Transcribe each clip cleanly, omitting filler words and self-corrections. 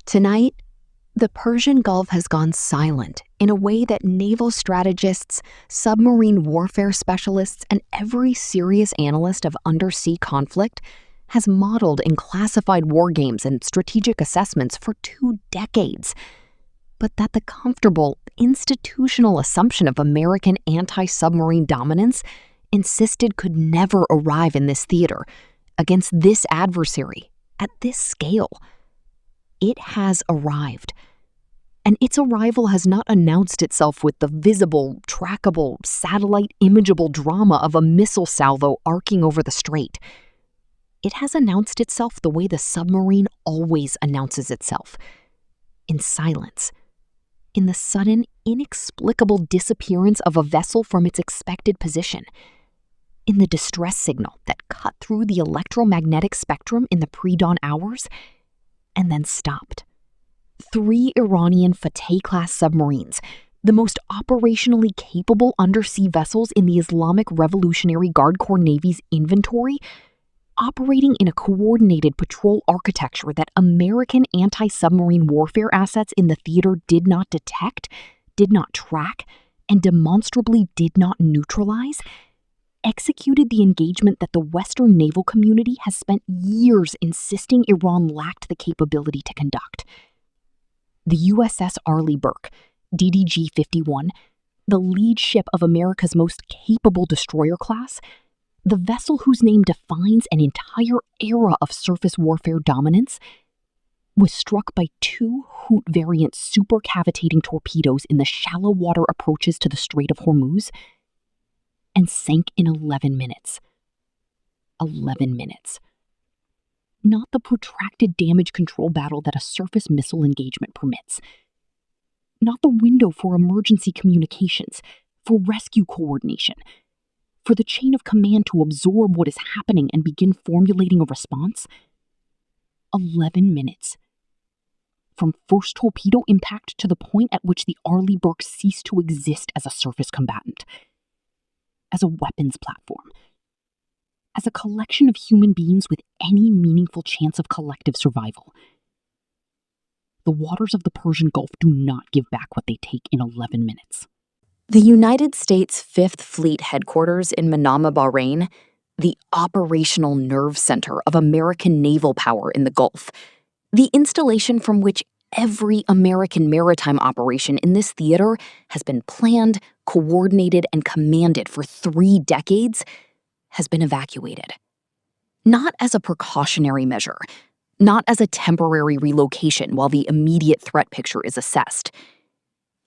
Tonight, the Persian Gulf has gone silent in a way that naval strategists, submarine warfare specialists, and every serious analyst of undersea conflict has modeled in classified war games and strategic assessments for 2 decades. But that the comfortable, institutional assumption of American anti-submarine dominance insisted could never arrive in this theater, against this adversary, at this scale. It has arrived. And its arrival has not announced itself with the visible, trackable, satellite imageable drama of a missile salvo arcing over the strait. It has announced itself the way the submarine always announces itself, in silence, in the sudden, inexplicable disappearance of a vessel from its expected position, in the distress signal that cut through the electromagnetic spectrum in the pre-dawn hours and then stopped. 3 Iranian Fateh-class submarines, the most operationally capable undersea vessels in the Islamic Revolutionary Guard Corps Navy's inventory, operating in a coordinated patrol architecture that American anti-submarine warfare assets in the theater did not detect, did not track, and demonstrably did not neutralize, executed the engagement that the Western naval community has spent years insisting Iran lacked the capability to conduct. The USS Arleigh Burke, DDG-51, the lead ship of America's most capable destroyer class, the vessel whose name defines an entire era of surface warfare dominance, was struck by 2 Hoot variant supercavitating torpedoes in the shallow water approaches to the Strait of Hormuz and sank in 11 minutes. 11 minutes. Not the protracted damage control battle that a surface missile engagement permits. Not the window for emergency communications, for rescue coordination, for the chain of command to absorb what is happening and begin formulating a response. 11 minutes. From first torpedo impact to the point at which the Arleigh Burke ceased to exist as a surface combatant, as a weapons platform, as a collection of human beings with any meaningful chance of collective survival. The waters of the Persian Gulf do not give back what they take in 11 minutes. The United States 5th Fleet headquarters in Manama, Bahrain, the operational nerve center of American naval power in the Gulf, the installation from which every American maritime operation in this theater has been planned, coordinated, and commanded for 3 decades, has been evacuated. Not as a precautionary measure, not as a temporary relocation while the immediate threat picture is assessed.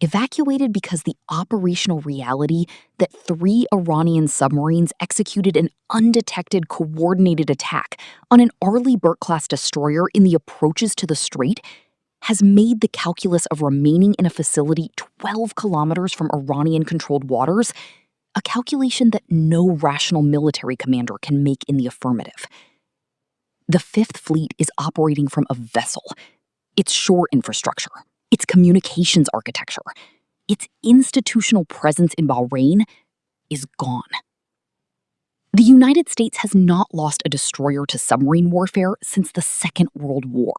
Evacuated because the operational reality that 3 Iranian submarines executed an undetected coordinated attack on an Arleigh Burke-class destroyer in the approaches to the strait has made the calculus of remaining in a facility 12 kilometers from Iranian-controlled waters a calculation that no rational military commander can make in the affirmative. The 5th Fleet is operating from a vessel, its shore infrastructure, its communications architecture, its institutional presence in Bahrain is gone. The United States has not lost a destroyer to submarine warfare since the Second World War.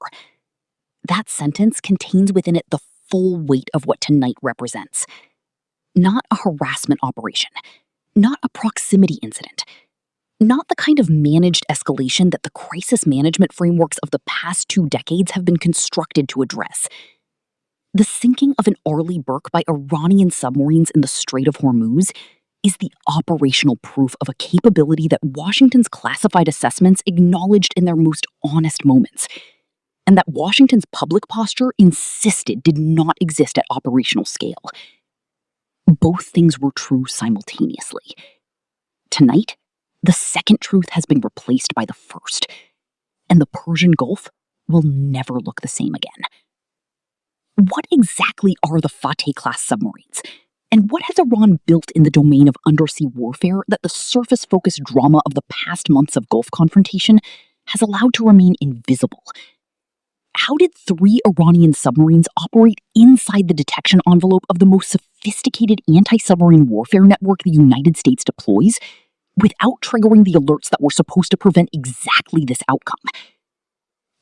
That sentence contains within it the full weight of what tonight represents. Not a harassment operation, not a proximity incident, not the kind of managed escalation that the crisis management frameworks of the past 2 decades have been constructed to address. The sinking of an Arleigh Burke by Iranian submarines in the Strait of Hormuz is the operational proof of a capability that Washington's classified assessments acknowledged in their most honest moments, and that Washington's public posture insisted did not exist at operational scale. Both things were true simultaneously. Tonight, the second truth has been replaced by the first, and the Persian Gulf will never look the same again. What exactly are the Fateh-class submarines? And what has Iran built in the domain of undersea warfare that the surface-focused drama of the past months of Gulf confrontation has allowed to remain invisible? How did 3 Iranian submarines operate inside the detection envelope of the most sophisticated anti-submarine warfare network the United States deploys without triggering the alerts that were supposed to prevent exactly this outcome?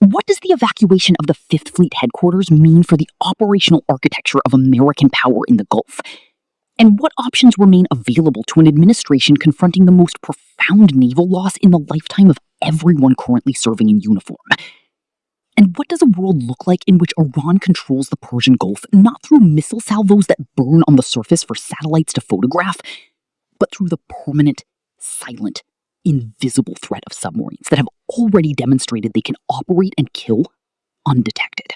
What does the evacuation of the Fifth Fleet headquarters mean for the operational architecture of American power in the Gulf? And what options remain available to an administration confronting the most profound naval loss in the lifetime of everyone currently serving in uniform? And what does a world look like in which Iran controls the Persian Gulf not through missile salvos that burn on the surface for satellites to photograph, but through the permanent, silent, invisible threat of submarines that have already demonstrated they can operate and kill undetected?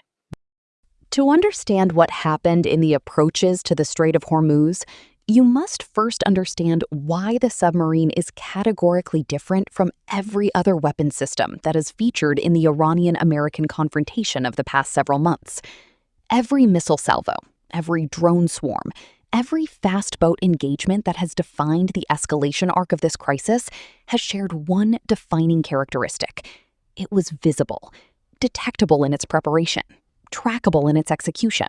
To understand what happened in the approaches to the Strait of Hormuz, you must first understand why the submarine is categorically different from every other weapon system that is featured in the Iranian-American confrontation of the past several months. Every missile salvo, every drone swarm, every fast boat engagement that has defined the escalation arc of this crisis has shared one defining characteristic. It was visible, detectable in its preparation, trackable in its execution,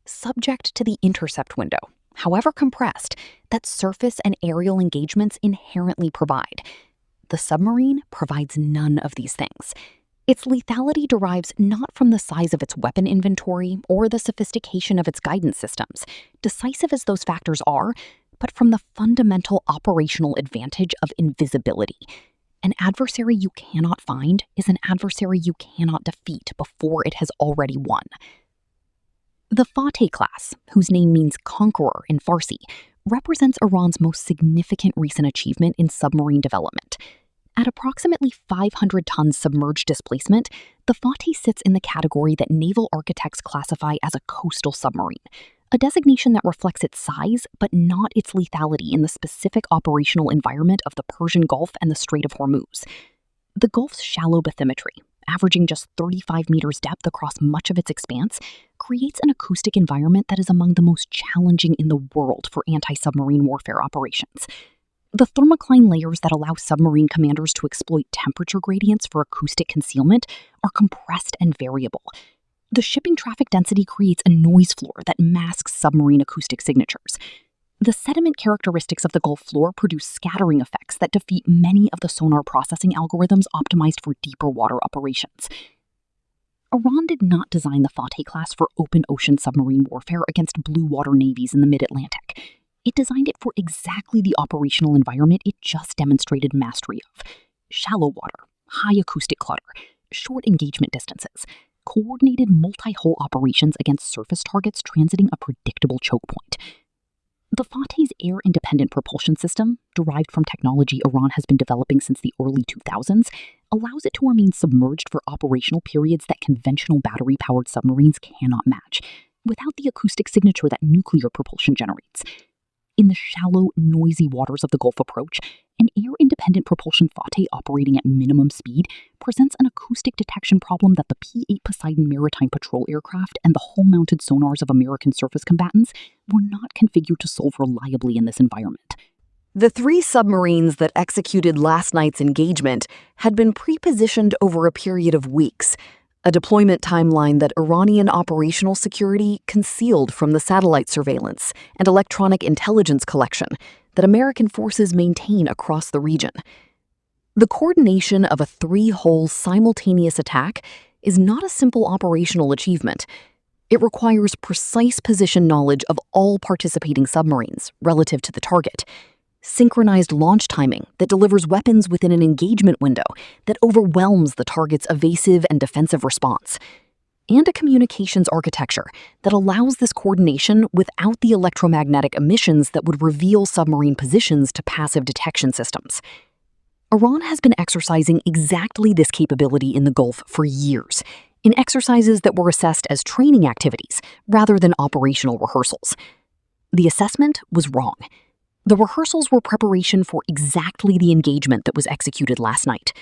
subject to the intercept window, however compressed, that surface and aerial engagements inherently provide. The submarine provides none of these things. Its lethality derives not from the size of its weapon inventory or the sophistication of its guidance systems, decisive as those factors are, but from the fundamental operational advantage of invisibility. An adversary you cannot find is an adversary you cannot defeat before it has already won. The Fateh-class, whose name means conqueror in Farsi, represents Iran's most significant recent achievement in submarine development. At approximately 500 tons submerged displacement, the Fateh sits in the category that naval architects classify as a coastal submarine, a designation that reflects its size but not its lethality in the specific operational environment of the Persian Gulf and the Strait of Hormuz. The Gulf's shallow bathymetry, averaging just 35 meters depth across much of its expanse, creates an acoustic environment that is among the most challenging in the world for anti-submarine warfare operations. The thermocline layers that allow submarine commanders to exploit temperature gradients for acoustic concealment are compressed and variable. The shipping traffic density creates a noise floor that masks submarine acoustic signatures. The sediment characteristics of the Gulf floor produce scattering effects that defeat many of the sonar processing algorithms optimized for deeper water operations. Iran did not design the Fateh-class for open ocean submarine warfare against blue water navies in the mid-Atlantic. It designed it for exactly the operational environment it just demonstrated mastery of: shallow water, high acoustic clutter, short engagement distances, coordinated multi-hull operations against surface targets transiting a predictable choke point. The Fateh's air-independent propulsion system, derived from technology Iran has been developing since the early 2000s, allows it to remain submerged for operational periods that conventional battery-powered submarines cannot match, without the acoustic signature that nuclear propulsion generates. In the shallow, noisy waters of the Gulf approach, an air-independent propulsion Fateh operating at minimum speed presents an acoustic detection problem that the P-8 Poseidon maritime patrol aircraft and the hull-mounted sonars of American surface combatants were not configured to solve reliably in this environment. The 3 submarines that executed last night's engagement had been pre-positioned over a period of weeks, a deployment timeline that Iranian operational security concealed from the satellite surveillance and electronic intelligence collection that American forces maintain across the region. The coordination of a 3-hull simultaneous attack is not a simple operational achievement. It requires precise position knowledge of all participating submarines relative to the target, synchronized launch timing that delivers weapons within an engagement window that overwhelms the target's evasive and defensive response, and a communications architecture that allows this coordination without the electromagnetic emissions that would reveal submarine positions to passive detection systems. Iran has been exercising exactly this capability in the Gulf for years, in exercises that were assessed as training activities rather than operational rehearsals. The assessment was wrong. The rehearsals were preparation for exactly the engagement that was executed last night.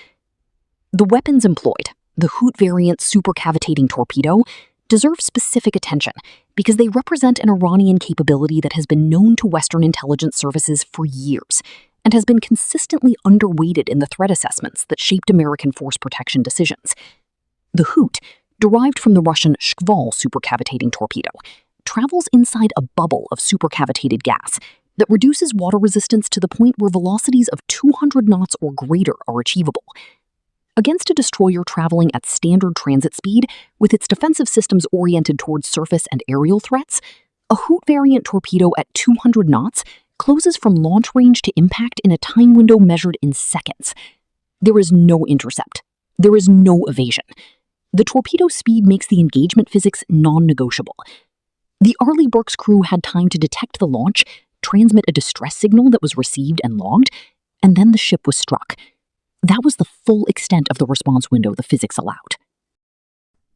The weapons employed, the Hoot variant supercavitating torpedo, deserve specific attention because they represent an Iranian capability that has been known to Western intelligence services for years and has been consistently underweighted in the threat assessments that shaped American force protection decisions. The Hoot, derived from the Russian Shkval supercavitating torpedo, travels inside a bubble of supercavitated gas that reduces water resistance to the point where velocities of 200 knots or greater are achievable. Against a destroyer traveling at standard transit speed, with its defensive systems oriented towards surface and aerial threats, a Hoot variant torpedo at 200 knots closes from launch range to impact in a time window measured in seconds. There is no intercept. There is no evasion. The torpedo speed makes the engagement physics non-negotiable. The Arleigh Burke's crew had time to detect the launch, transmit a distress signal that was received and logged, and then the ship was struck. That was the full extent of the response window the physics allowed.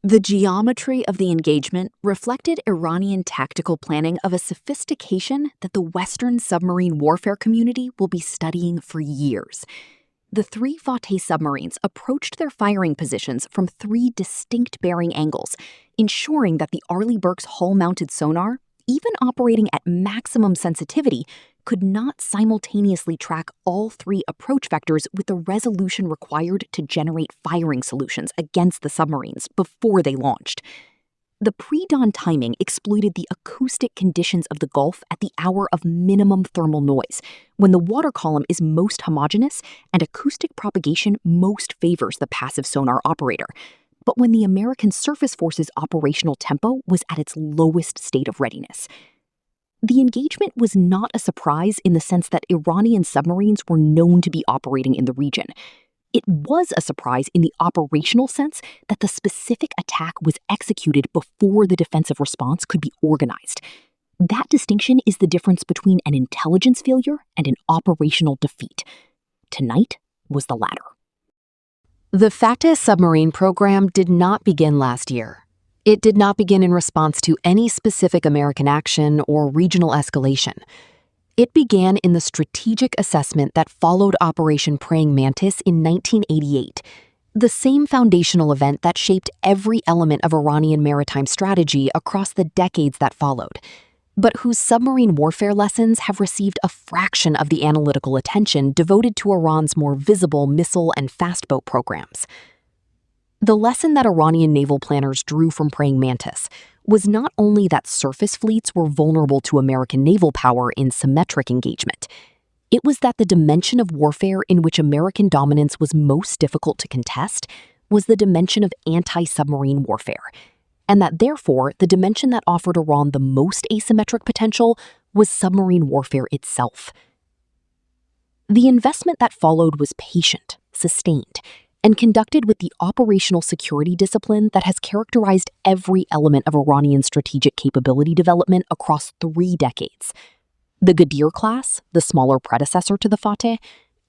The geometry of the engagement reflected Iranian tactical planning of a sophistication that the Western submarine warfare community will be studying for years. The three Fateh submarines approached their firing positions from three distinct bearing angles, ensuring that the Arleigh Burke's hull-mounted sonar, even operating at maximum sensitivity, could not simultaneously track all three approach vectors with the resolution required to generate firing solutions against the submarines before they launched. The pre-dawn timing exploited the acoustic conditions of the Gulf at the hour of minimum thermal noise, when the water column is most homogeneous and acoustic propagation most favors the passive sonar operator, but when the American Surface Force's operational tempo was at its lowest state of readiness. The engagement was not a surprise in the sense that Iranian submarines were known to be operating in the region. It was a surprise in the operational sense that the specific attack was executed before the defensive response could be organized. That distinction is the difference between an intelligence failure and an operational defeat. Tonight was the latter. The Fateh submarine program did not begin last year. It did not begin in response to any specific American action or regional escalation. It began in the strategic assessment that followed Operation Praying Mantis in 1988, the same foundational event that shaped every element of Iranian maritime strategy across the decades that followed, but whose submarine warfare lessons have received a fraction of the analytical attention devoted to Iran's more visible missile and fast boat programs. The lesson that Iranian naval planners drew from Praying Mantis was not only that surface fleets were vulnerable to American naval power in symmetric engagement. It was that the dimension of warfare in which American dominance was most difficult to contest was the dimension of anti-submarine warfare, and that therefore the dimension that offered Iran the most asymmetric potential was submarine warfare itself. The investment that followed was patient, sustained, and conducted with the operational security discipline that has characterized every element of Iranian strategic capability development across 3 decades. The Ghadir-class, the smaller predecessor to the Fateh,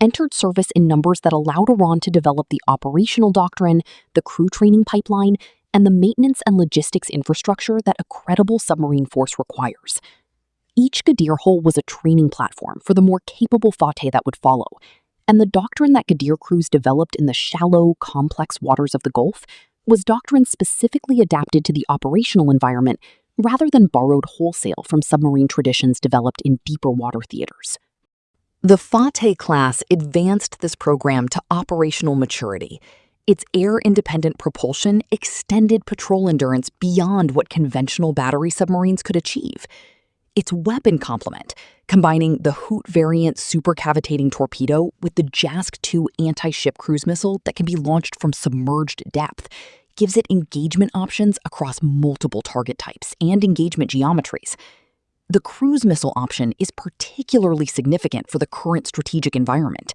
entered service in numbers that allowed Iran to develop the operational doctrine, the crew training pipeline, and the maintenance and logistics infrastructure that a credible submarine force requires. Each Ghadir hull was a training platform for the more capable Fateh that would follow, and the doctrine that Ghadir crews developed in the shallow, complex waters of the Gulf was doctrine specifically adapted to the operational environment rather than borrowed wholesale from submarine traditions developed in deeper water theaters. The Fateh-class advanced this program to operational maturity. Its air-independent propulsion extended patrol endurance beyond what conventional battery submarines could achieve. Its weapon complement, combining the Hoot variant supercavitating torpedo with the JASC-2 anti-ship cruise missile that can be launched from submerged depth, gives it engagement options across multiple target types and engagement geometries. The cruise missile option is particularly significant for the current strategic environment.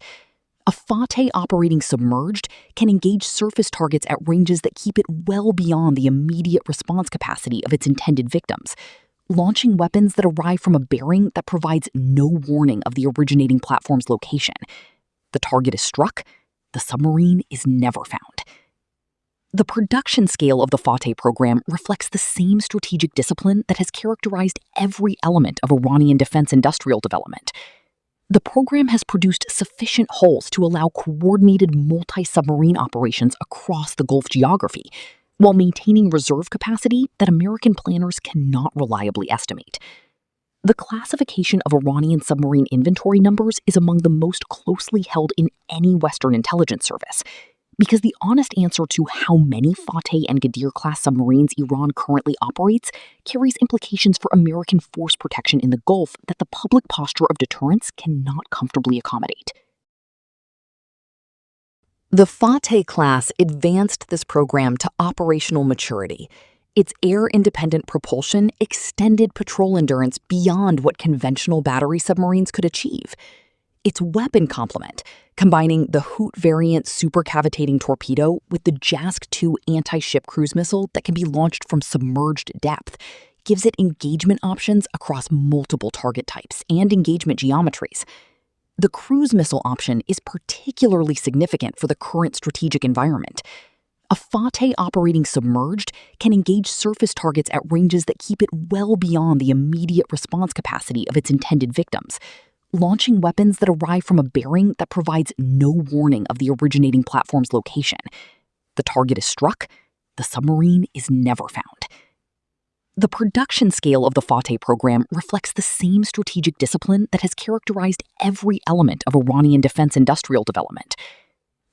A Fateh operating submerged can engage surface targets at ranges that keep it well beyond the immediate response capacity of its intended victims, launching weapons that arrive from a bearing that provides no warning of the originating platform's location. The target is struck, the submarine is never found. The production scale of the Fateh program reflects the same strategic discipline that has characterized every element of Iranian defense industrial development. The program has produced sufficient hulls to allow coordinated multi-submarine operations across the Gulf geography, while maintaining reserve capacity that American planners cannot reliably estimate. The classification of Iranian submarine inventory numbers is among the most closely held in any Western intelligence service, because the honest answer to how many Fateh and Ghadir-class submarines Iran currently operates carries implications for American force protection in the Gulf that the public posture of deterrence cannot comfortably accommodate. The Fateh-class advanced this program to operational maturity. Its air-independent propulsion extended patrol endurance beyond what conventional battery submarines could achieve. Its weapon complement, combining the Hoot variant supercavitating torpedo with the JASC-2 anti-ship cruise missile that can be launched from submerged depth, gives it engagement options across multiple target types and engagement geometries. The cruise missile option is particularly significant for the current strategic environment. A Fateh operating submerged can engage surface targets at ranges that keep it well beyond the immediate response capacity of its intended victims, launching weapons that arrive from a bearing that provides no warning of the originating platform's location. The target is struck, the submarine is never found. The production scale of the Fateh program reflects the same strategic discipline that has characterized every element of Iranian defense industrial development.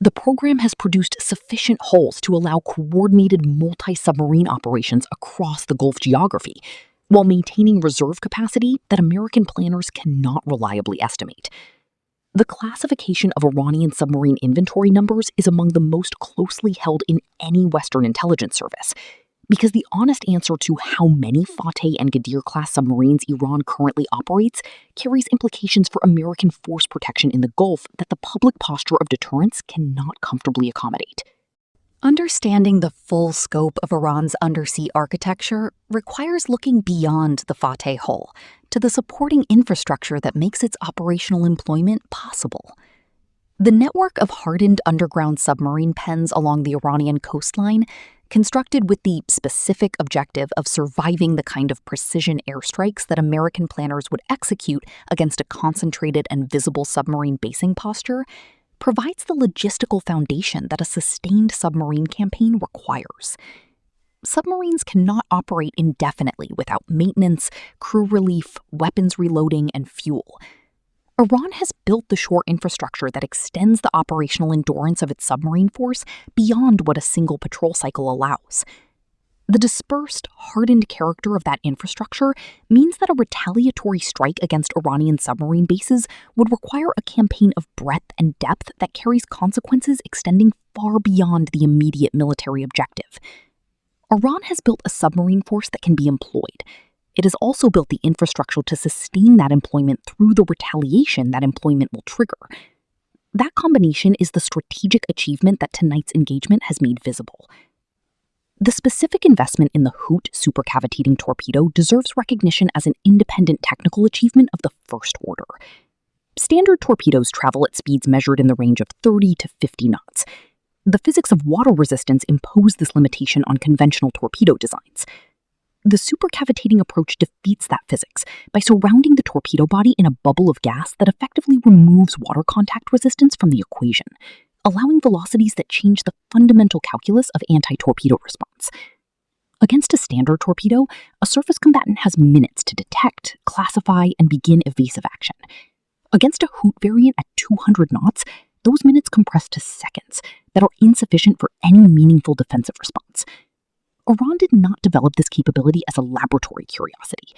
The program has produced sufficient hulls to allow coordinated multi-submarine operations across the Gulf geography, while maintaining reserve capacity that American planners cannot reliably estimate. The classification of Iranian submarine inventory numbers is among the most closely held in any Western intelligence service, because the honest answer to how many Fateh and Ghadir-class submarines Iran currently operates carries implications for American force protection in the Gulf that the public posture of deterrence cannot comfortably accommodate. Understanding the full scope of Iran's undersea architecture requires looking beyond the Fateh hull to the supporting infrastructure that makes its operational employment possible. The network of hardened underground submarine pens along the Iranian coastline, constructed with the specific objective of surviving the kind of precision airstrikes that American planners would execute against a concentrated and visible submarine basing posture, provides the logistical foundation that a sustained submarine campaign requires. Submarines cannot operate indefinitely without maintenance, crew relief, weapons reloading, and fuel. Iran has built the shore infrastructure that extends the operational endurance of its submarine force beyond what a single patrol cycle allows. The dispersed, hardened character of that infrastructure means that a retaliatory strike against Iranian submarine bases would require a campaign of breadth and depth that carries consequences extending far beyond the immediate military objective. Iran has built a submarine force that can be employed. It has also built the infrastructure to sustain that employment through the retaliation that employment will trigger. That combination is the strategic achievement that tonight's engagement has made visible. The specific investment in the Hoot supercavitating torpedo deserves recognition as an independent technical achievement of the first order. Standard torpedoes travel at speeds measured in the range of 30 to 50 knots. The physics of water resistance impose this limitation on conventional torpedo designs. The supercavitating approach defeats that physics by surrounding the torpedo body in a bubble of gas that effectively removes water contact resistance from the equation, allowing velocities that change the fundamental calculus of anti-torpedo response. Against a standard torpedo, a surface combatant has minutes to detect, classify, and begin evasive action. Against a Hoot variant at 200 knots, those minutes compress to seconds that are insufficient for any meaningful defensive response. Iran did not develop this capability as a laboratory curiosity.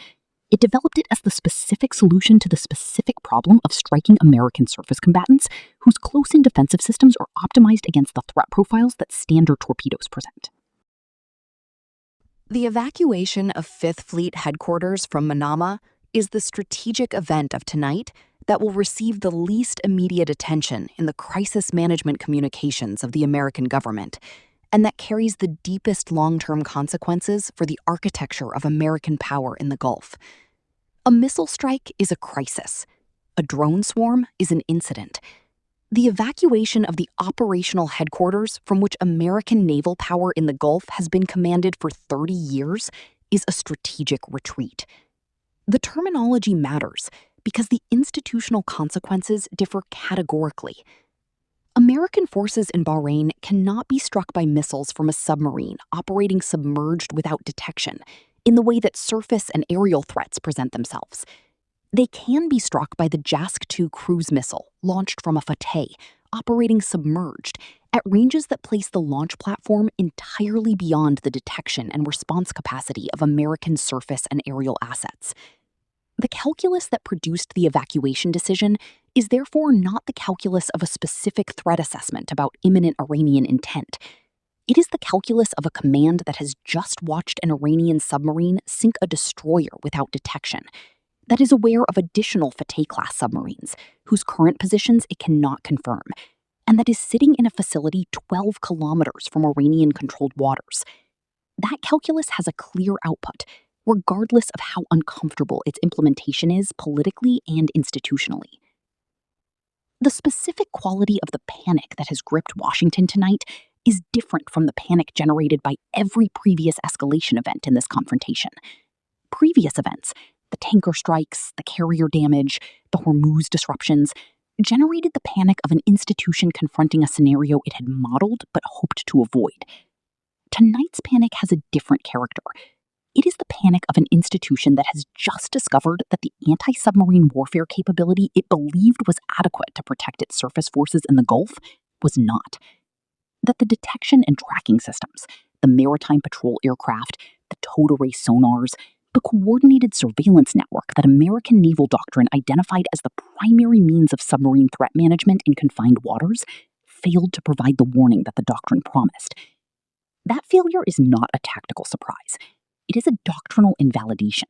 It developed it as the specific solution to the specific problem of striking American surface combatants whose close-in defensive systems are optimized against the threat profiles that standard torpedoes present. The evacuation of Fifth Fleet headquarters from Manama is the strategic event of tonight that will receive the least immediate attention in the crisis management communications of the American government, and that carries the deepest long-term consequences for the architecture of American power in the Gulf. A missile strike is a crisis. A drone swarm is an incident. The evacuation of the operational headquarters from which American naval power in the Gulf has been commanded for 30 years is a strategic retreat. The terminology matters because the institutional consequences differ categorically. American forces in Bahrain cannot be struck by missiles from a submarine operating submerged without detection, in the way that surface and aerial threats present themselves. They can be struck by the JASC-2 cruise missile, launched from a Fateh, operating submerged, at ranges that place the launch platform entirely beyond the detection and response capacity of American surface and aerial assets. The calculus that produced the evacuation decision is therefore not the calculus of a specific threat assessment about imminent Iranian intent. It is the calculus of a command that has just watched an Iranian submarine sink a destroyer without detection, that is aware of additional Fateh-class submarines, whose current positions it cannot confirm, and that is sitting in a facility 12 kilometers from Iranian-controlled waters. That calculus has a clear output, regardless of how uncomfortable its implementation is politically and institutionally. The specific quality of the panic that has gripped Washington tonight is different from the panic generated by every previous escalation event in this confrontation. Previous events, the tanker strikes, the carrier damage, the Hormuz disruptions, generated the panic of an institution confronting a scenario it had modeled but hoped to avoid. Tonight's panic has a different character. It is the panic of an institution that has just discovered that the anti-submarine warfare capability it believed was adequate to protect its surface forces in the Gulf was not. That the detection and tracking systems, the maritime patrol aircraft, the towed array sonars, the coordinated surveillance network that American naval doctrine identified as the primary means of submarine threat management in confined waters failed to provide the warning that the doctrine promised. That failure is not a tactical surprise. It is a doctrinal invalidation.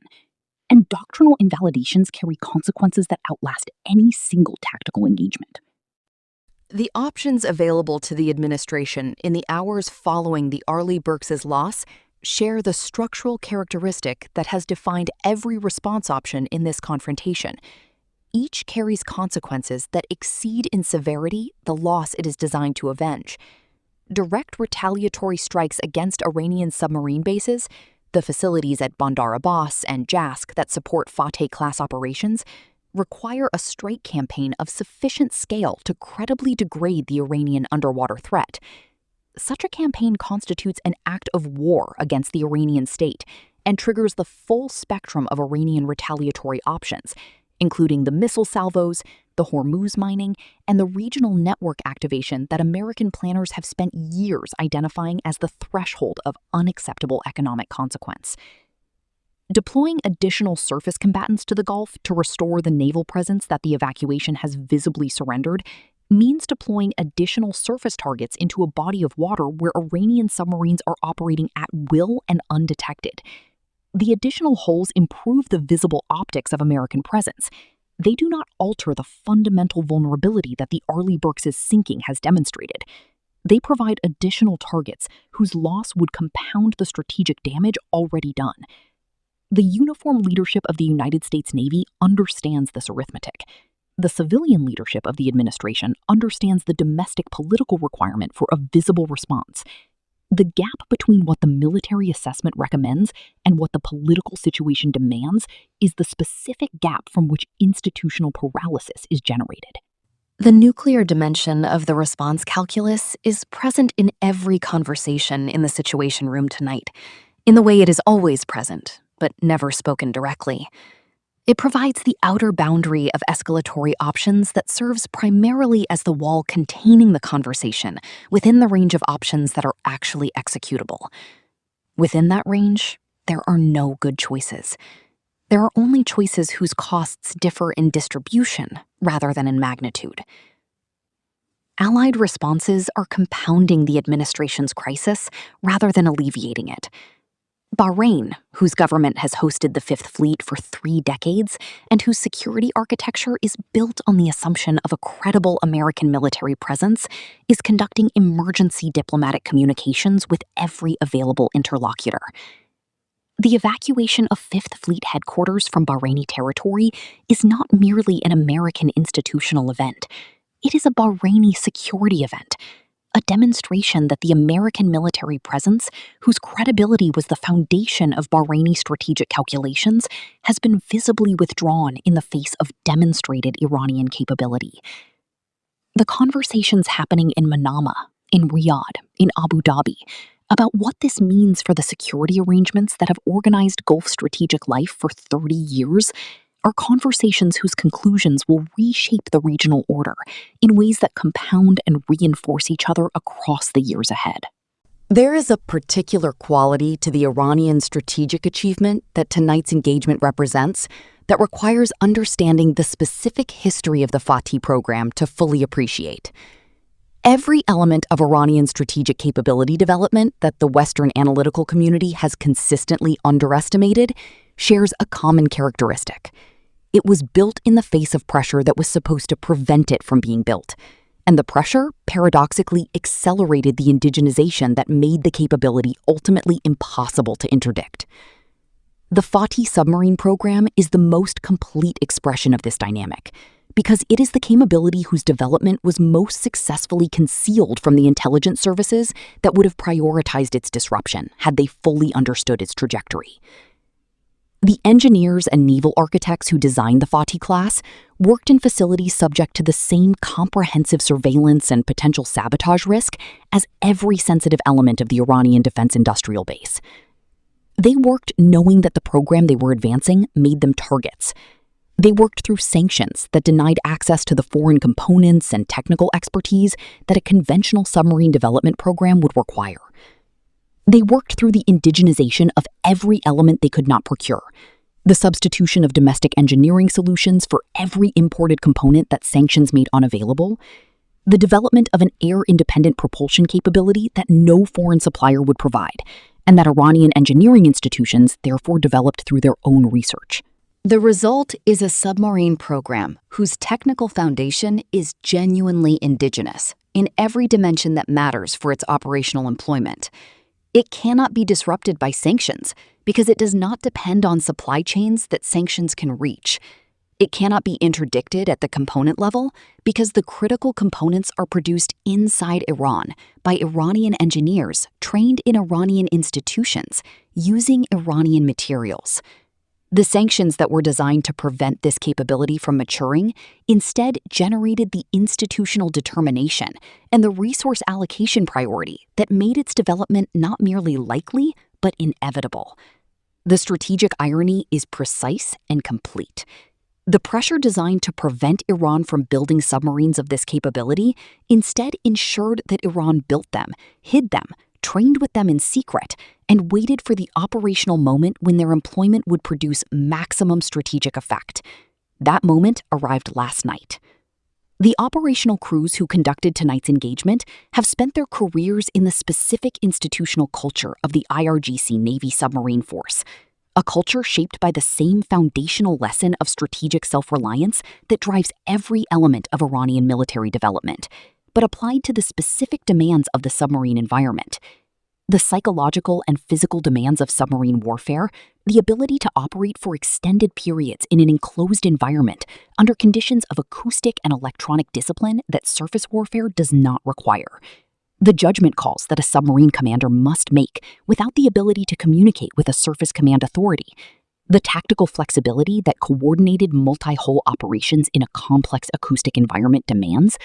And doctrinal invalidations carry consequences that outlast any single tactical engagement. The options available to the administration in the hours following the Arleigh Burke's loss share the structural characteristic that has defined every response option in this confrontation. Each carries consequences that exceed in severity the loss it is designed to avenge. Direct retaliatory strikes against Iranian submarine bases, the facilities at Bandar Abbas and Jask that support Fateh-class operations, require a strike campaign of sufficient scale to credibly degrade the Iranian underwater threat. Such a campaign constitutes an act of war against the Iranian state and triggers the full spectrum of Iranian retaliatory options, including the missile salvos, the Hormuz mining, and the regional network activation that American planners have spent years identifying as the threshold of unacceptable economic consequence. Deploying additional surface combatants to the Gulf to restore the naval presence that the evacuation has visibly surrendered means deploying additional surface targets into a body of water where Iranian submarines are operating at will and undetected. The additional holes improve the visible optics of American presence. They do not alter the fundamental vulnerability that the Arleigh Burke's sinking has demonstrated. They provide additional targets whose loss would compound the strategic damage already done. The uniform leadership of the United States Navy understands this arithmetic. The civilian leadership of the administration understands the domestic political requirement for a visible response. The gap between what the military assessment recommends and what the political situation demands is the specific gap from which institutional paralysis is generated. The nuclear dimension of the response calculus is present in every conversation in the Situation Room tonight, in the way it is always present, but never spoken directly. It provides the outer boundary of escalatory options that serves primarily as the wall containing the conversation within the range of options that are actually executable. Within that range, there are no good choices. There are only choices whose costs differ in distribution rather than in magnitude. Allied responses are compounding the administration's crisis rather than alleviating it. Bahrain, whose government has hosted the Fifth Fleet for 3 decades and whose security architecture is built on the assumption of a credible American military presence, is conducting emergency diplomatic communications with every available interlocutor. The evacuation of Fifth Fleet headquarters from Bahraini territory is not merely an American institutional event. It is a Bahraini security event, a demonstration that the American military presence, whose credibility was the foundation of Bahraini strategic calculations, has been visibly withdrawn in the face of demonstrated Iranian capability. The conversations happening in Manama, in Riyadh, in Abu Dhabi, about what this means for the security arrangements that have organized Gulf strategic life for 30 years are conversations whose conclusions will reshape the regional order in ways that compound and reinforce each other across the years ahead. There is a particular quality to the Iranian strategic achievement that tonight's engagement represents that requires understanding the specific history of the Fateh program to fully appreciate. Every element of Iranian strategic capability development that the Western analytical community has consistently underestimated shares a common characteristic. It was built in the face of pressure that was supposed to prevent it from being built. And the pressure, paradoxically, accelerated the indigenization that made the capability ultimately impossible to interdict. The Fateh submarine program is the most complete expression of this dynamic, because it is the capability whose development was most successfully concealed from the intelligence services that would have prioritized its disruption had they fully understood its trajectory. The engineers and naval architects who designed the Fateh-class worked in facilities subject to the same comprehensive surveillance and potential sabotage risk as every sensitive element of the Iranian defense industrial base. They worked knowing that the program they were advancing made them targets. They worked through sanctions that denied access to the foreign components and technical expertise that a conventional submarine development program would require. They worked through the indigenization of every element they could not procure, the substitution of domestic engineering solutions for every imported component that sanctions made unavailable, the development of an air-independent propulsion capability that no foreign supplier would provide, and that Iranian engineering institutions therefore developed through their own research. The result is a submarine program whose technical foundation is genuinely indigenous in every dimension that matters for its operational employment. It cannot be disrupted by sanctions because it does not depend on supply chains that sanctions can reach. It cannot be interdicted at the component level because the critical components are produced inside Iran by Iranian engineers trained in Iranian institutions using Iranian materials. The sanctions that were designed to prevent this capability from maturing instead generated the institutional determination and the resource allocation priority that made its development not merely likely, but inevitable. The strategic irony is precise and complete. The pressure designed to prevent Iran from building submarines of this capability instead ensured that Iran built them, hid them, trained with them in secret, and waited for the operational moment when their employment would produce maximum strategic effect. That moment arrived last night. The operational crews who conducted tonight's engagement have spent their careers in the specific institutional culture of the IRGC Navy submarine force, a culture shaped by the same foundational lesson of strategic self-reliance that drives every element of Iranian military development, but applied to the specific demands of the submarine environment. The psychological and physical demands of submarine warfare, the ability to operate for extended periods in an enclosed environment under conditions of acoustic and electronic discipline that surface warfare does not require. The judgment calls that a submarine commander must make without the ability to communicate with a surface command authority. The tactical flexibility that coordinated multi-hull operations in a complex acoustic environment demands.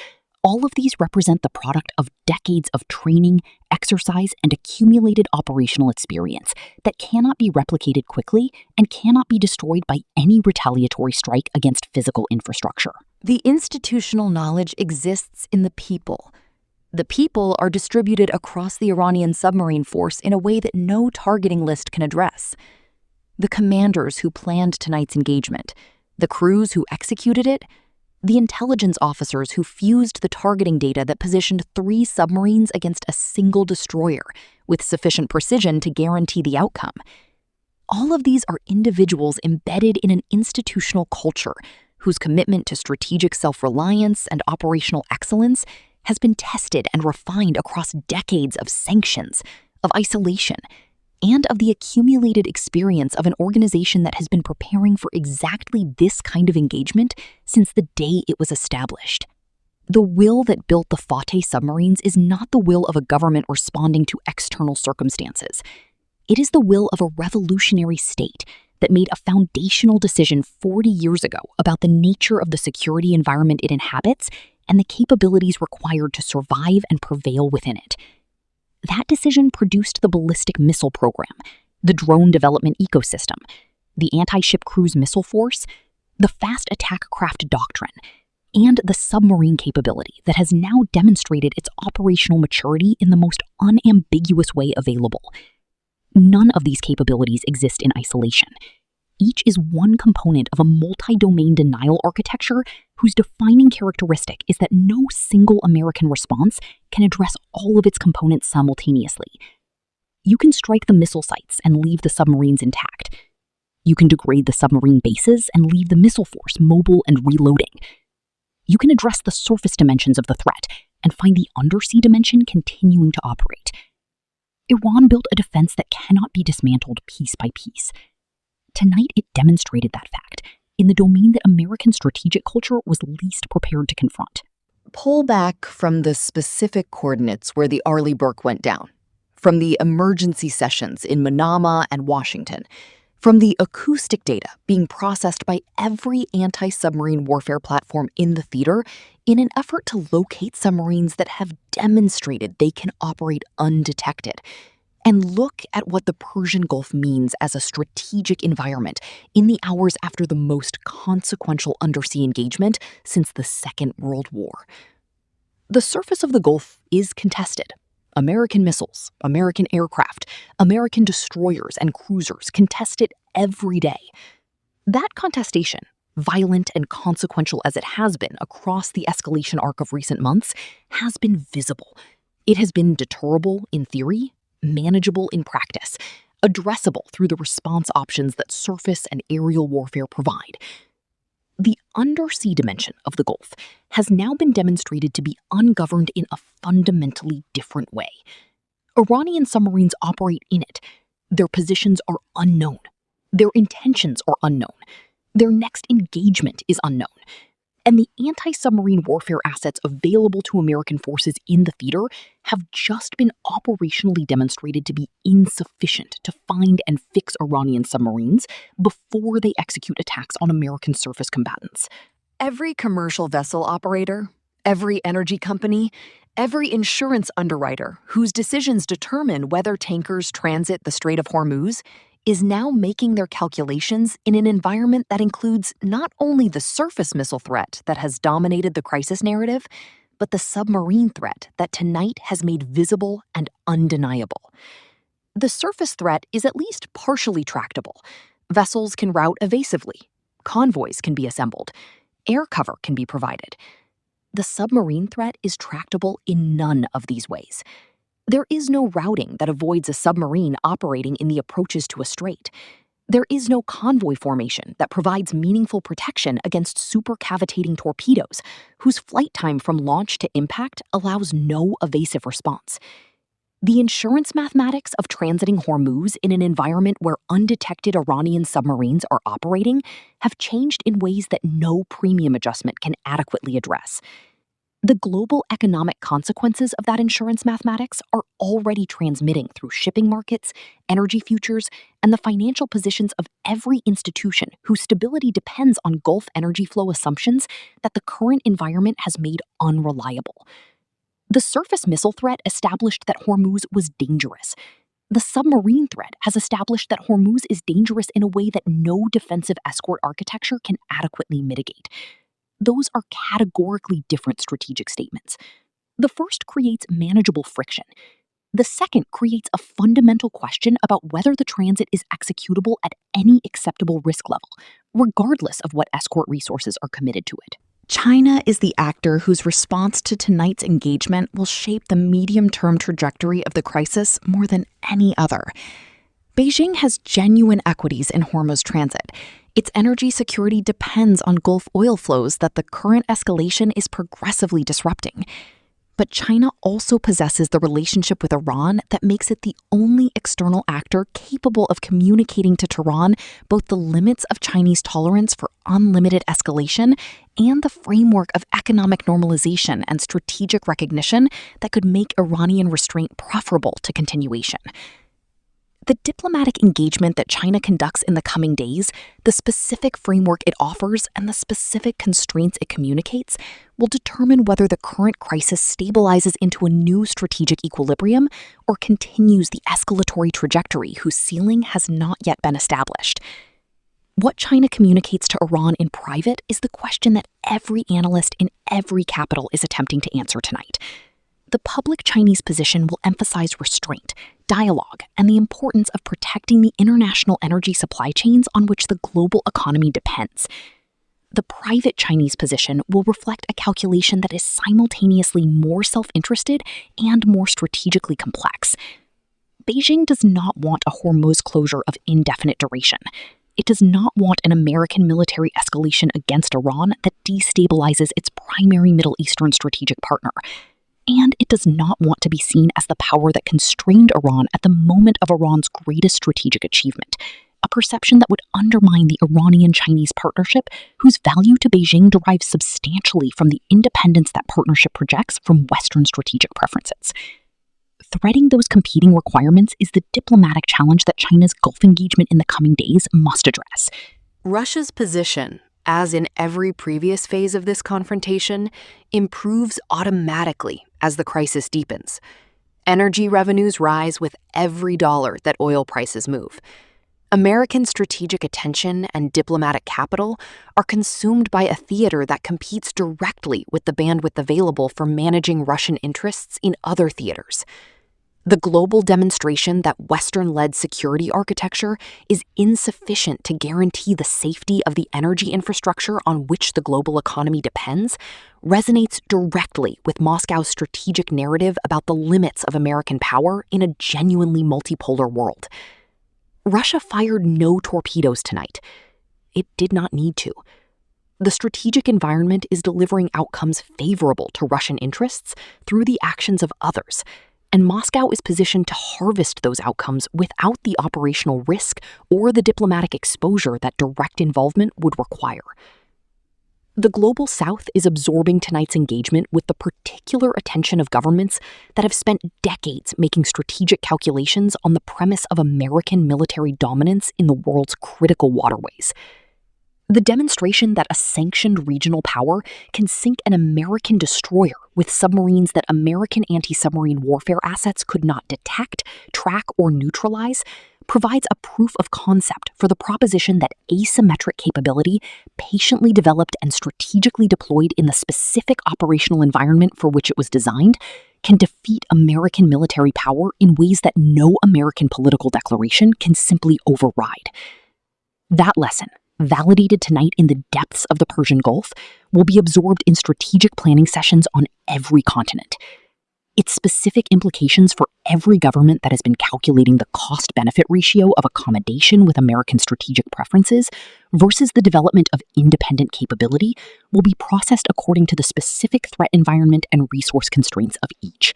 All of these represent the product of decades of training, exercise, and accumulated operational experience that cannot be replicated quickly and cannot be destroyed by any retaliatory strike against physical infrastructure. The institutional knowledge exists in the people. The people are distributed across the Iranian submarine force in a way that no targeting list can address. The commanders who planned tonight's engagement, the crews who executed it, the intelligence officers who fused the targeting data that positioned 3 submarines against a single destroyer with sufficient precision to guarantee the outcome. All of these are individuals embedded in an institutional culture whose commitment to strategic self-reliance and operational excellence has been tested and refined across decades of sanctions, of isolation, and of the accumulated experience of an organization that has been preparing for exactly this kind of engagement since the day it was established. The will that built the Fateh submarines is not the will of a government responding to external circumstances. It is the will of a revolutionary state that made a foundational decision 40 years ago about the nature of the security environment it inhabits and the capabilities required to survive and prevail within it. That decision produced the ballistic missile program, the drone development ecosystem, the anti-ship cruise missile force, the fast attack craft doctrine, and the submarine capability that has now demonstrated its operational maturity in the most unambiguous way available. None of these capabilities exist in isolation. Each is one component of a multi-domain denial architecture whose defining characteristic is that no single American response can address all of its components simultaneously. You can strike the missile sites and leave the submarines intact. You can degrade the submarine bases and leave the missile force mobile and reloading. You can address the surface dimensions of the threat and find the undersea dimension continuing to operate. Iran built a defense that cannot be dismantled piece by piece. Tonight, it demonstrated that fact in the domain that American strategic culture was least prepared to confront. Pull back from the specific coordinates where the Arleigh Burke went down, from the emergency sessions in Manama and Washington, from the acoustic data being processed by every anti-submarine warfare platform in the theater in an effort to locate submarines that have demonstrated they can operate undetected. And look at what the Persian Gulf means as a strategic environment in the hours after the most consequential undersea engagement since the Second World War. The surface of the Gulf is contested. American missiles, American aircraft, American destroyers and cruisers contest it every day. That contestation, violent and consequential as it has been across the escalation arc of recent months, has been visible. It has been deterrable in theory, manageable in practice, addressable through the response options that surface and aerial warfare provide. The undersea dimension of the Gulf has now been demonstrated to be ungoverned in a fundamentally different way. Iranian submarines operate in it. Their positions are unknown. Their intentions are unknown. Their next engagement is unknown. And the anti-submarine warfare assets available to American forces in the theater have just been operationally demonstrated to be insufficient to find and fix Iranian submarines before they execute attacks on American surface combatants. Every commercial vessel operator, every energy company, every insurance underwriter whose decisions determine whether tankers transit the Strait of Hormuz is now making their calculations in an environment that includes not only the surface missile threat that has dominated the crisis narrative, but the submarine threat that tonight has made visible and undeniable. The surface threat is at least partially tractable. Vessels can route evasively. Convoys can be assembled. Air cover can be provided. The submarine threat is tractable in none of these ways. There is no routing that avoids a submarine operating in the approaches to a strait. There is no convoy formation that provides meaningful protection against supercavitating torpedoes, whose flight time from launch to impact allows no evasive response. The insurance mathematics of transiting Hormuz in an environment where undetected Iranian submarines are operating have changed in ways that no premium adjustment can adequately address. The global economic consequences of that insurance mathematics are already transmitting through shipping markets, energy futures, and the financial positions of every institution whose stability depends on Gulf energy flow assumptions that the current environment has made unreliable. The surface missile threat established that Hormuz was dangerous. The submarine threat has established that Hormuz is dangerous in a way that no defensive escort architecture can adequately mitigate. Those are categorically different strategic statements. The first creates manageable friction. The second creates a fundamental question about whether the transit is executable at any acceptable risk level, regardless of what escort resources are committed to it. China is the actor whose response to tonight's engagement will shape the medium-term trajectory of the crisis more than any other. Beijing has genuine equities in Hormuz transit. Its energy security depends on Gulf oil flows that the current escalation is progressively disrupting. But China also possesses the relationship with Iran that makes it the only external actor capable of communicating to Tehran both the limits of Chinese tolerance for unlimited escalation and the framework of economic normalization and strategic recognition that could make Iranian restraint preferable to continuation. The diplomatic engagement that China conducts in the coming days, the specific framework it offers, and the specific constraints it communicates will determine whether the current crisis stabilizes into a new strategic equilibrium or continues the escalatory trajectory whose ceiling has not yet been established. What China communicates to Iran in private is the question that every analyst in every capital is attempting to answer tonight. The public Chinese position will emphasize restraint, dialogue, and the importance of protecting the international energy supply chains on which the global economy depends. The private Chinese position will reflect a calculation that is simultaneously more self-interested and more strategically complex. Beijing does not want a Hormuz closure of indefinite duration. It does not want an American military escalation against Iran that destabilizes its primary Middle Eastern strategic partner. And it does not want to be seen as the power that constrained Iran at the moment of Iran's greatest strategic achievement, a perception that would undermine the Iranian-Chinese partnership, whose value to Beijing derives substantially from the independence that partnership projects from Western strategic preferences. Threading those competing requirements is the diplomatic challenge that China's Gulf engagement in the coming days must address. Russia's position, as in every previous phase of this confrontation, improves automatically as the crisis deepens. Energy revenues rise with every dollar that oil prices move. American strategic attention and diplomatic capital are consumed by a theater that competes directly with the bandwidth available for managing Russian interests in other theaters. The global demonstration that Western-led security architecture is insufficient to guarantee the safety of the energy infrastructure on which the global economy depends resonates directly with Moscow's strategic narrative about the limits of American power in a genuinely multipolar world. Russia fired no torpedoes tonight. It did not need to. The strategic environment is delivering outcomes favorable to Russian interests through the actions of others, and Moscow is positioned to harvest those outcomes without the operational risk or the diplomatic exposure that direct involvement would require. The Global South is absorbing tonight's engagement with the particular attention of governments that have spent decades making strategic calculations on the premise of American military dominance in the world's critical waterways. The demonstration that a sanctioned regional power can sink an American destroyer with submarines that American anti-submarine warfare assets could not detect, track, or neutralize provides a proof of concept for the proposition that asymmetric capability, patiently developed and strategically deployed in the specific operational environment for which it was designed, can defeat American military power in ways that no American political declaration can simply override. That lesson, validated tonight in the depths of the Persian Gulf, will be absorbed in strategic planning sessions on every continent. Its specific implications for every government that has been calculating the cost-benefit ratio of accommodation with American strategic preferences versus the development of independent capability will be processed according to the specific threat environment and resource constraints of each.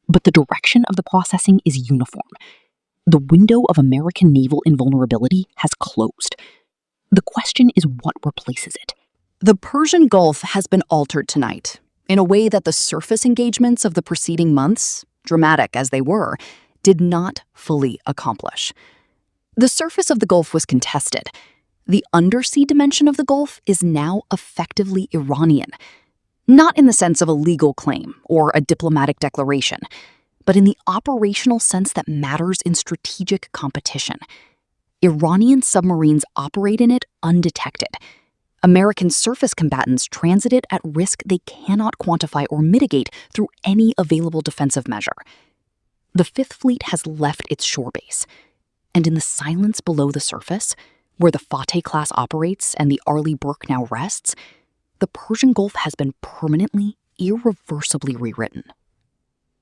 But the direction of the processing is uniform. The window of American naval invulnerability has closed. The question is what replaces it. The Persian Gulf has been altered tonight in a way that the surface engagements of the preceding months, dramatic as they were, did not fully accomplish. The surface of the Gulf was contested. The undersea dimension of the Gulf is now effectively Iranian, not in the sense of a legal claim or a diplomatic declaration, but in the operational sense that matters in strategic competition. Iranian submarines operate in it undetected. American surface combatants transit it at risk they cannot quantify or mitigate through any available defensive measure. The Fifth Fleet has left its shore base, and in the silence below the surface, where the Fateh-class operates and the Arleigh Burke now rests, the Persian Gulf has been permanently, irreversibly rewritten.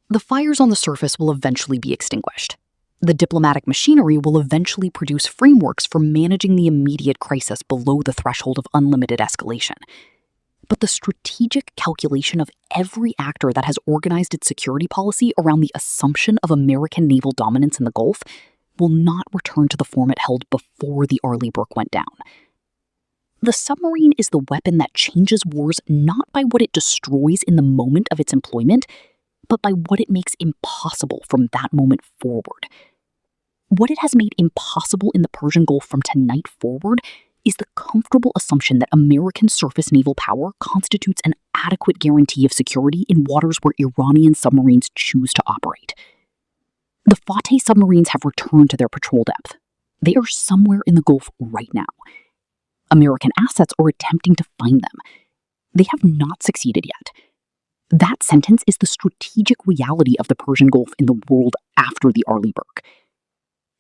The fires on the surface will eventually be extinguished. The diplomatic machinery will eventually produce frameworks for managing the immediate crisis below the threshold of unlimited escalation. But the strategic calculation of every actor that has organized its security policy around the assumption of American naval dominance in the Gulf will not return to the form it held before the Arleigh Burke went down. The submarine is the weapon that changes wars not by what it destroys in the moment of its employment, but by what it makes impossible from that moment forward. What it has made impossible in the Persian Gulf from tonight forward is the comfortable assumption that American surface naval power constitutes an adequate guarantee of security in waters where Iranian submarines choose to operate. The Fateh submarines have returned to their patrol depth. They are somewhere in the Gulf right now. American assets are attempting to find them. They have not succeeded yet. That sentence is the strategic reality of the Persian Gulf in the world after the Arleigh Burke.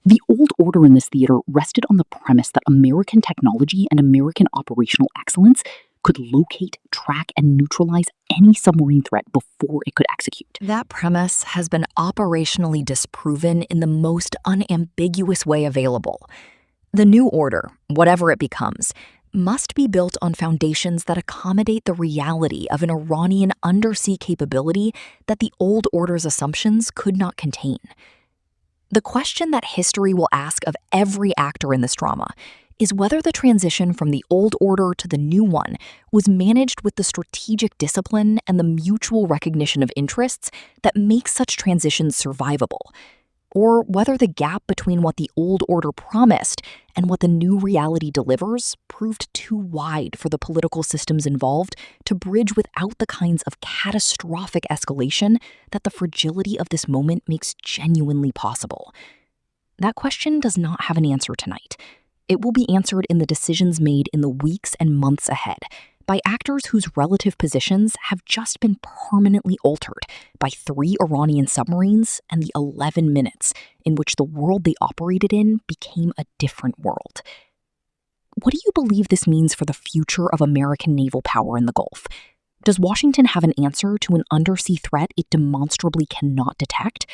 The old order in this theater rested on the premise that American technology and American operational excellence could locate, track, and neutralize any submarine threat before it could execute. That premise has been operationally disproven in the most unambiguous way available. The new order, whatever it becomes, must be built on foundations that accommodate the reality of an Iranian undersea capability that the old order's assumptions could not contain. The question that history will ask of every actor in this drama is whether the transition from the old order to the new one was managed with the strategic discipline and the mutual recognition of interests that make such transitions survivable, or whether the gap between what the old order promised and what the new reality delivers proved too wide for the political systems involved to bridge without the kinds of catastrophic escalation that the fragility of this moment makes genuinely possible. That question does not have an answer tonight. It will be answered in the decisions made in the weeks and months ahead by actors whose relative positions have just been permanently altered by 3 Iranian submarines and the 11 minutes in which the world they operated in became a different world. What do you believe this means for the future of American naval power in the Gulf? Does Washington have an answer to an undersea threat it demonstrably cannot detect?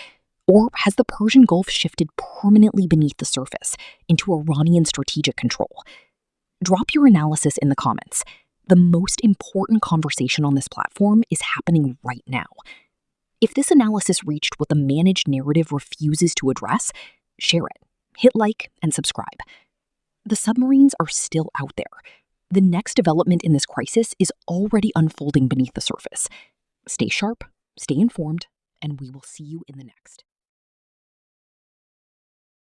Or has the Persian Gulf shifted permanently beneath the surface into Iranian strategic control? Drop your analysis in the comments. The most important conversation on this platform is happening right now. If this analysis reached what the managed narrative refuses to address, share it, hit like, and subscribe. The submarines are still out there. The next development in this crisis is already unfolding beneath the surface. Stay sharp, stay informed, and we will see you in the next.